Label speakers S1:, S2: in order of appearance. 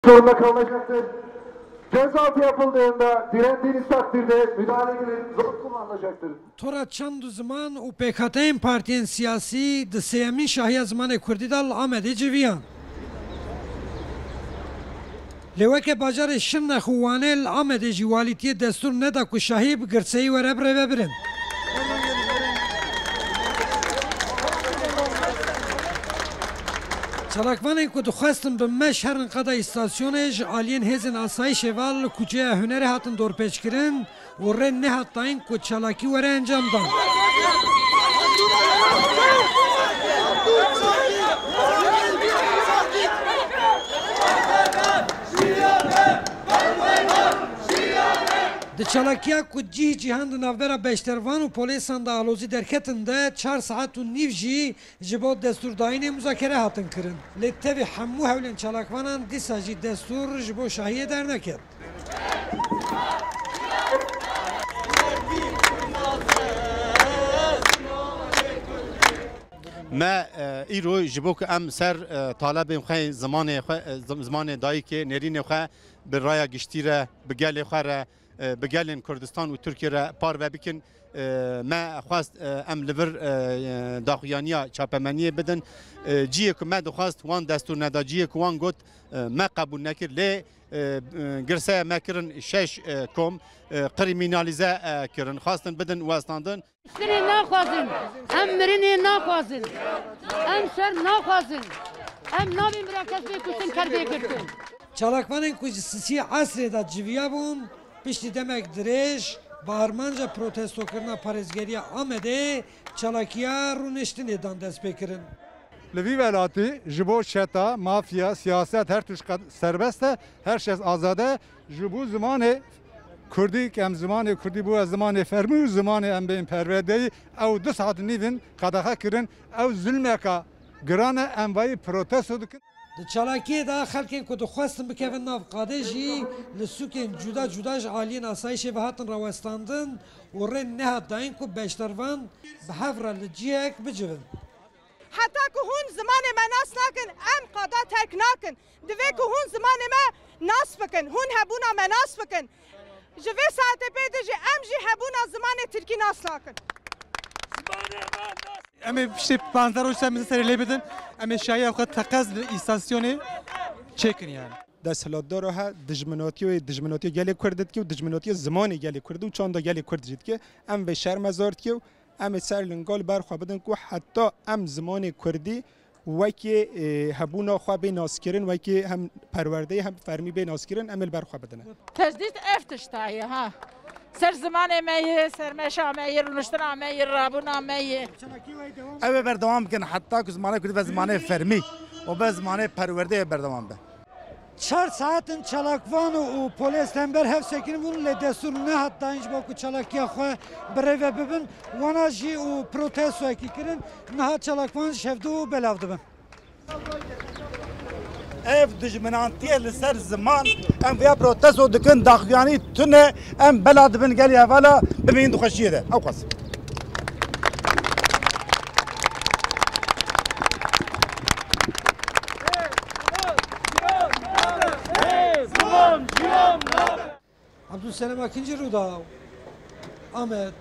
S1: zorunda kalınacaktır. Gözaltı yapıldığında direndiğiniz takdirde müdahalenin zor kullanılacaktır.
S2: Tora çand zaman u PKK'nin partiyen siyasi de seyemin şahiya zamanı Kurdidal Ahmet'e civiyan. Leweke bacarı şınna xuvanel Ahmet'e civalitiye destur neda ku şahi bi girseyi ve rebre vebirin. Çalakvanên ku dixwestin bi meşherin qeda îstasyonê ji aliyên hêzên asayî şêval li kuçeya hunerê hatin dorpêçkirin û rê nehat dayîn ku çalakî were encam dan. Di çalakiya ku cih cîhan di navbera beştervan û polîsan da alozî derketin de 4 saet û nîv jî ji bo destûrdayînê muzakere hatin kirin. Lê tevî hemû hewlên çalakvanan dîsa jî destûr ji bo şahiyê derneket.
S3: ما ایرو جبو که ام سر طالب خواهی زمان دایی که نرین خواه به رای گشتی را بگل خواه را بگلین کردستان و ترکیه را پار و بکن ما خواست ام لور داخویانیا چاپمنیه بدن جیه که ما دخواست وان دستور ندا جیه که وان گوت ما قبول نکر لی گرسه ما کرن 6 کم کریمینالیزه کرن خواستن بدن واستاندن
S4: سری نخوازن ام مرینی نخوازن ام سر نخوازن ام نابین برا کس بکشتن کرده کردن
S2: Çalakvanên ku ji sisiyê esrê de civiya bûn piştî demek dirêj baharmanca protestokirina parêzgeriya Amedê çalakiya rûniştinê dan dest pê kirin.
S5: Li vî welatî ji bo şeta, mafya, siyaset her tuşt serbest e, her şes azade ji bo zimanê Kurdî em zimanê Kurdî bû zimanê fermî û zimanê em bên perwerdeyî ew 2 saet nîvin qedexe kirin ew zulmeka giran e em vayî protesto dikin.
S2: Di çalakiyê de xelkên ku dixwestin bikevin nav qadê jî li sûkên cuda cuda ji aliyên asayişê ve hatin rawestandin û rê nehat dayîn ku beşdervan bi hevra li cihek bicivin.
S6: Heta ku hûn zimanê me nas nakin em qada terk nakin. Divê ku hûn zimanê me nas bikin, hûn hebûna me nas bikin. Ji vê saetê pê de jî em jî hebûna zimanê Tirkî nas nakin.
S7: Em ê piştî 15 roj me serê lê bidin, em ê şahiya xwe teqez li îstasyonê çêkin yani.
S8: Desthilatdar ha dijminotiya gelê Kurd dikê û dijminotiya zimanê gelê Kurd û çanda gelê Kurd jî dike em vê şermezar dike û em ê ser lingal berxwe bidin ku heta em zimanê Kurdî wekî hebûna xwe bê naskirin wekî hem perwerdeyî hem fermî bê naskirin em ê berxwe bidin.
S9: Tezdît ev tiştayê ha. Ser zimanê me yê, sermeşa me yê, rûniştina me yê, rabûna me yê.
S10: Ew ê berdewam bikin heta ku zimanê Kurdî ve zimanê fermî û ve zimanê perwerdeyê berdewam be.
S2: 4 saatin çalakvan û polîs tember hevsekîn bûn lê destûr nehat dayîn ji bo ku çalakiya xwe bi rê ve bibin wana jî û protestoyekî kirin niha çalakvan şevdû û belav dibin.
S10: Ev dijminantiye li ser ziman em vêya protesto dikin daxuyanî tune em bela dibin gelê hevala bimînin dixweşiyê de ew qas.
S2: Abdülselam Akinci Rudav, Ahmet.